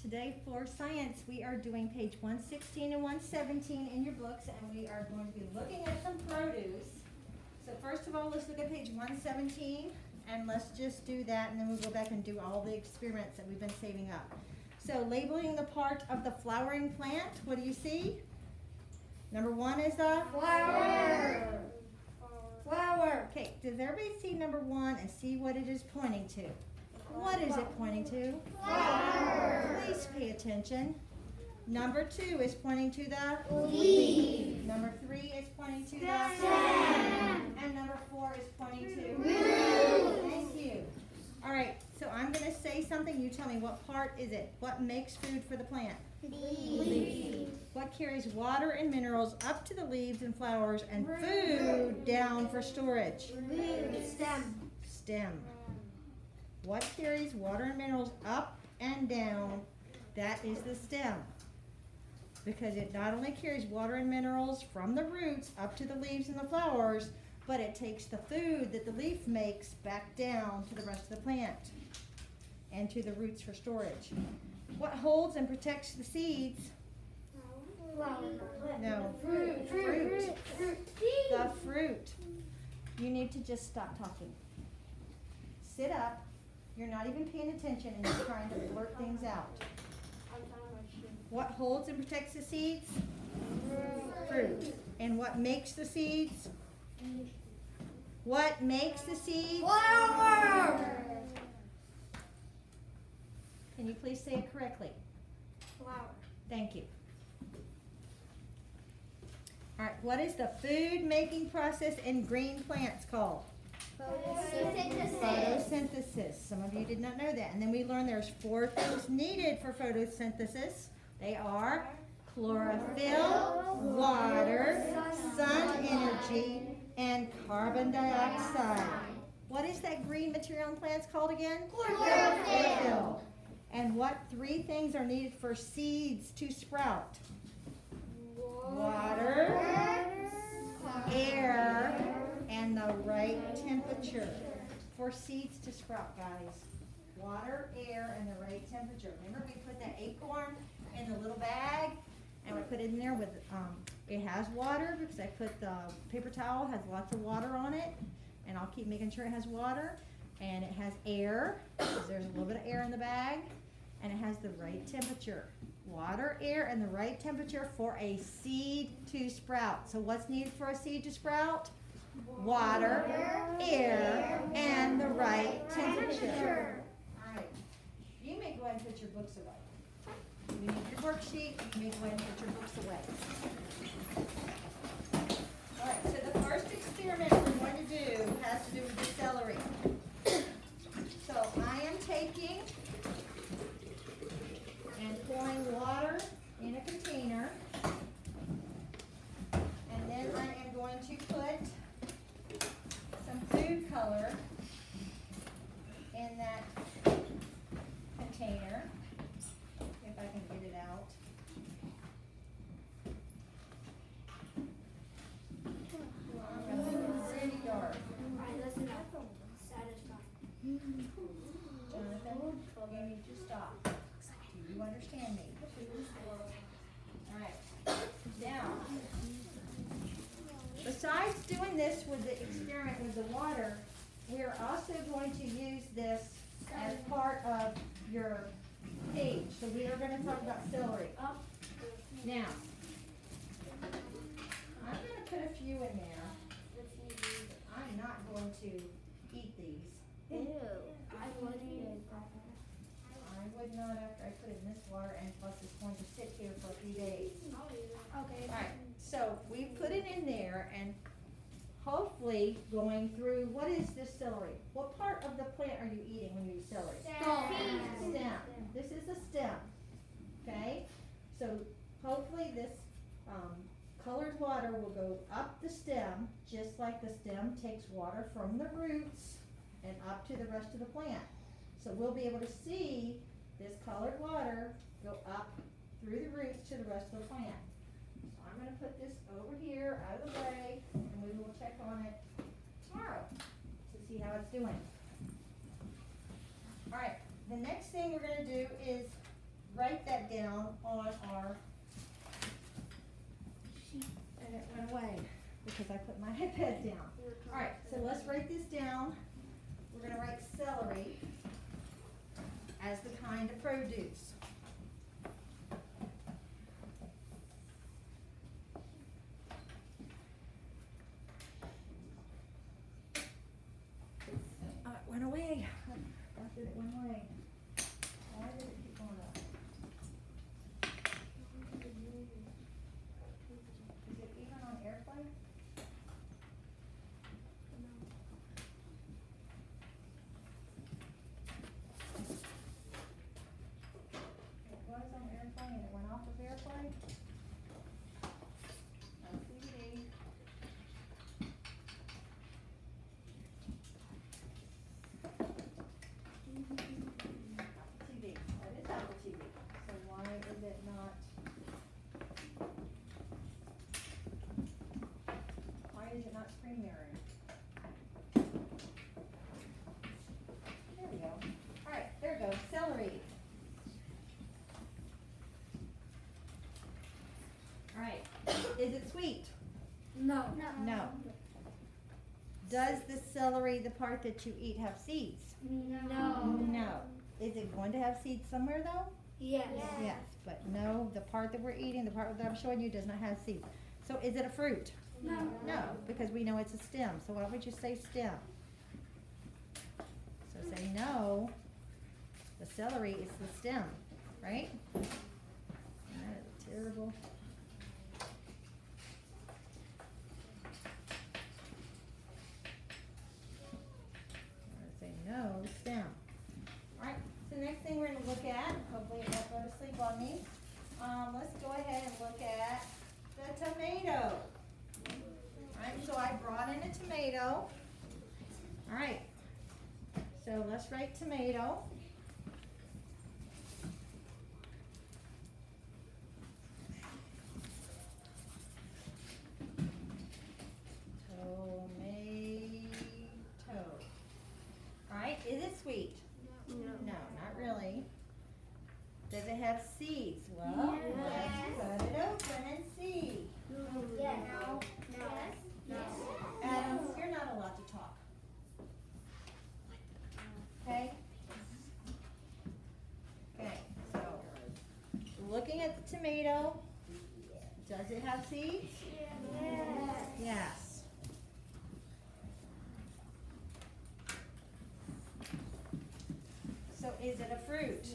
Today for science, we are doing page 116 and 117 in your books, and we are going to be looking at some produce. So first of all, let's look at page 117, and let's just do that, and then we'll go back and do all the experiments that we've been saving up. So labeling the part of the flowering plant, what do you see? Number one is the Flower. Flower. Okay, does everybody see number one and see what it is pointing to? What is it pointing to? Flower. Please pay attention. Number two is pointing to the Leaf. Number three is pointing to the Stem. And number four is pointing to Root. Thank you. All right, so I'm going to say something. You tell me what part is it? What makes food for the plant? Leaf. What carries water and minerals up to the leaves and flowers and food down for storage? Root. Stem. Stem. What carries water and minerals up and down? That is the stem. Because it not only carries water and minerals from the roots up to the leaves and the flowers, but it takes the food that the leaf makes back down to the rest of the plant and to the roots for storage. What holds and protects the seeds? No. Fruit. Fruit. The fruit. You need to just stop talking. Sit up. You're not even paying attention and you're trying to blurt things out. What holds and protects the seeds? Fruit. And what makes the seeds? What makes the seeds? Flower. Can you please say it correctly? Flower. Thank you. All right, what is the food making process in green plants called? Photosynthesis. Some of you did not know that. And then we learned there's 4 things needed for photosynthesis. They are chlorophyll, water, sun energy, and carbon dioxide. What is that green material in plants called again? Chlorophyll. And what 3 things are needed for seeds to sprout? Water, air, and the right temperature for seeds to sprout, guys. Water, air, and the right temperature. Remember we put that acorn in the little bag and we put it in there with, it has water because I put the paper towel, has lots of water on it, and I'll keep making sure it has water. And it has air, because there's a little bit of air in the bag, and it has the right temperature. Water, air, and the right temperature for a seed to sprout. So what's needed for a seed to sprout? Water, air, and the right temperature. All right. You may go ahead and put your books away. You need your worksheet. You may go ahead and put your books away. All right. So the first experiment we're going to do has to do with the celery. So I am taking and pouring water in a container, and then I am going to put some food color in that container, if I can get it out. I'm going to make it really dark. Jonathan, you need to stop. Do you understand me? All right. Now, besides doing this with the experiment with the water, we're also going to use this as part of your page. So we are going to talk about celery. Now, I'm going to put a few in there. I'm not going to eat these. I would not after I put it in this water, and plus it's going to sit here for a few days. Okay. All right, so we put it in there, and hopefully going through, what is this celery? What part of the plant are you eating when you eat celery? Stem. This is the stem, okay? So hopefully this colored water will go up the stem, just like the stem takes water from the roots and up to the rest of the plant. So we'll be able to see this colored water go up through the roots to the rest of the plant. So I'm going to put this over here out of the way, and we will check on it tomorrow to see how it's doing. All right, the next thing we're going to do is write that down on our, and it went away because I put my iPad down. Alright, so let's write this down. We're gonna write celery as the kind of produce. It went away. I thought that it went away. Why did it keep going up? Is it even on airplane? It was on airplane and it went off of airplane? On TV. TV, that is Apple TV, so why is it not? Why is it not screen mirroring? There we go. Alright, there we go, celery. Alright, is it sweet? No. No. Does the celery, the part that you eat, have seeds? No. No. Is it going to have seeds somewhere though? Yes. Yes, but no, the part that we're eating, the part that I'm showing you does not have seeds. So is it a fruit? No. No, because we know it's a stem, so why would you say stem? So say no, the celery is the stem, right? That is terrible. Say no, stem. Alright, so the next thing we're gonna look at, hopefully it won't go to sleep on me. Let's go ahead and look at the tomato. Alright, so I brought in a tomato. Alright, so let's write tomato. Tomato. Alright, is it sweet? No, not really. Does it have seeds? Well, let's cut it open and see. Adam, you're not allowed to talk. Okay? Okay, so looking at the tomato, does it have seeds? Yes. So is it a fruit?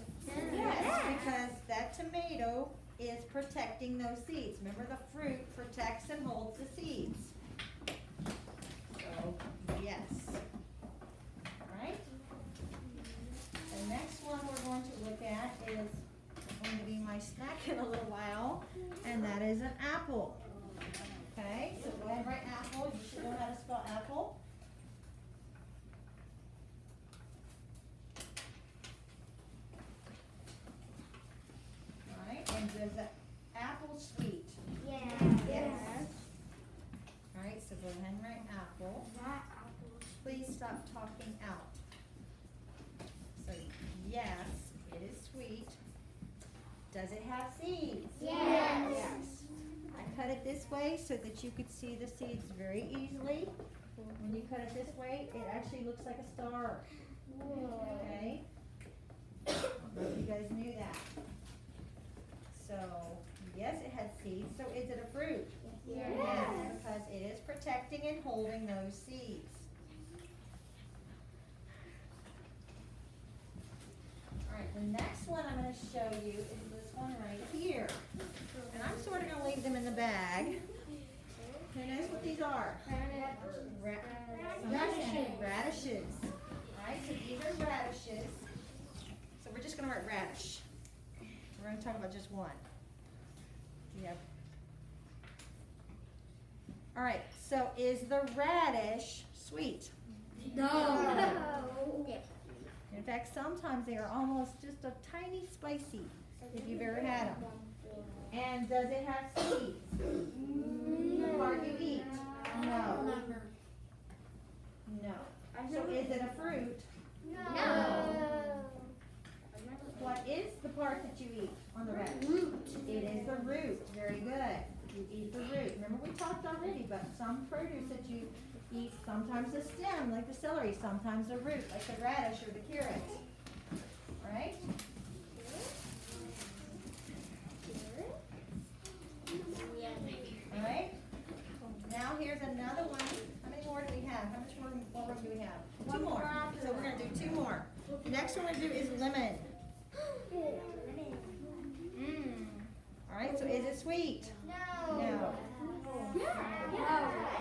Yes, because that tomato is protecting those seeds. Remember, the fruit protects and holds the seeds. So, yes. Alright? The next one we're going to look at is going to be my snack in a little while, and that is an apple. Okay, so go ahead and write apple. You should know how to spell apple. Alright, and does the apple sweet? Yes. Alright, so go ahead and write apple. Please stop talking out. So, yes, it is sweet. Does it have seeds? Yes. I cut it this way so that you could see the seeds very easily. When you cut it this way, it actually looks like a star. Okay? I don't know if you guys knew that. So, yes, it has seeds. So is it a fruit? Yes, because it is protecting and holding those seeds. Alright, the next one I'm going to show you is this one right here. And I'm sort of going to leave them in the bag. Who knows what these are? Radishes. Alright, so these are radishes. So we're just going to write radish. We're going to talk about just one. Yep. Alright, so is the radish sweet? No. In fact, sometimes they are almost just a tiny spicy, if you've ever had them. And does it have seeds? The part you eat? No. No. So is it a fruit? No. What is the part that you eat on the radish? Root. It is the root. Very good. You eat the root. Remember we talked already, but some produce that you eat, sometimes the stem, like the celery, sometimes the root, like the radish or the carrot. All right? All right? Now here's another one. How many more do we have? How much more room do we have? Two more. So we're going to do two more. The next one we do is lemon. All right, so is it sweet? No.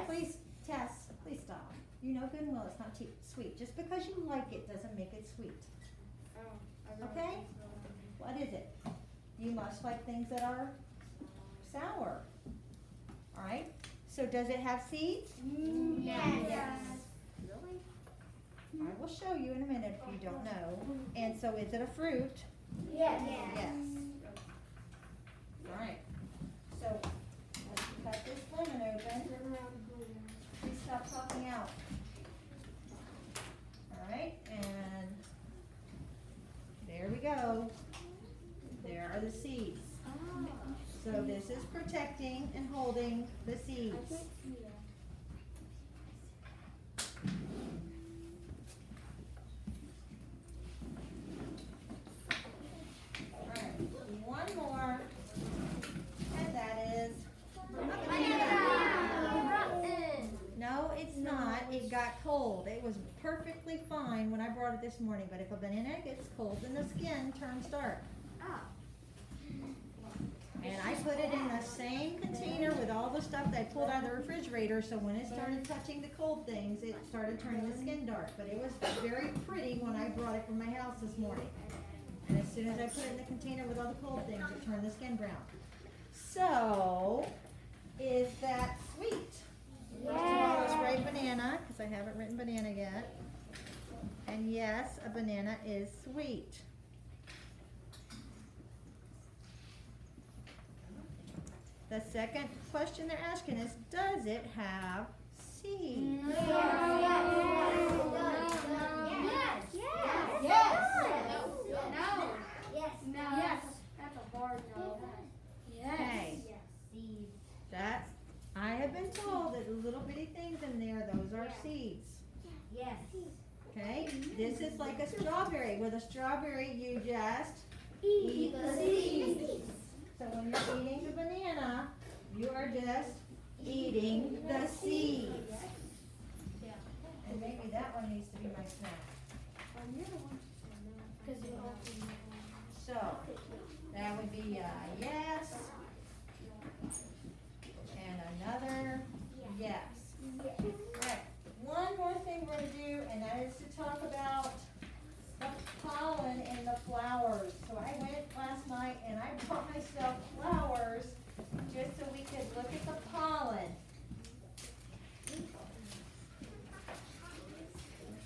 Please, Tess, please stop. You know good and well it's not sweet. Just because you like it doesn't make it sweet. Okay? What is it? You must like things that are sour. All right? So does it have seeds? Yes. I will show you in a minute if you don't know. And so is it a fruit? Yes. Yes. All right. So let's cut this lemon open. Please stop talking out. All right, and there we go. There are the seeds. So this is protecting and holding the seeds. All right, one more, and that is a banana. No, it's not. It got cold. It was perfectly fine when I brought it this morning, but if a banana gets cold, then the skin turns dark. And I put it in the same container with all the stuff that I pulled out of the refrigerator, so when it started touching the cold things, it started turning the skin dark. But it was very pretty when I brought it from my house this morning. And as soon as I put it in the container with all the cold things, it turned the skin brown. So, is that sweet? First of all, let's write banana, because I haven't written banana yet. And yes, a banana is sweet. The second question they're asking is, does it have seeds? Yes. That's a hard no. Okay. That's, I have been told that the little bitty things in there, those are seeds. Okay? This is like a strawberry. With a strawberry, you just eat the seeds. So when you're eating the banana, you are just eating the seeds. And maybe that one needs to be my snack. So, that would be a yes. And another yes. Alright, one more thing we're going to do, and that is to talk about the pollen in the flowers. So I went last night and I bought myself flowers just so we could look at the pollen.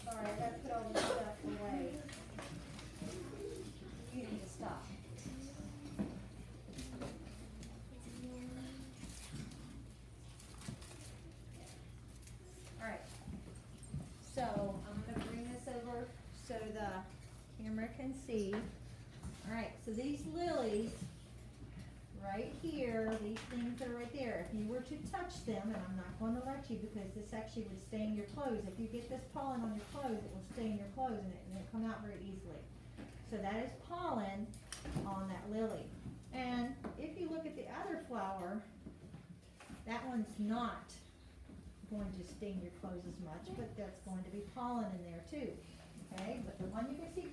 Sorry, I gotta put all this stuff away. You need to stop. Alright. So I'm gonna bring this over so the camera can see. Alright, so these lilies right here, these things that are right there, if you were to touch them, and I'm not going to let you because this actually would stain your clothes. If you get this pollen on your clothes, it will stain your clothes and it won't come out very easily. So that is pollen on that lily. And if you look at the other flower, that one's not going to stain your clothes as much, but that's going to be pollen in there too. Okay, but the one you can see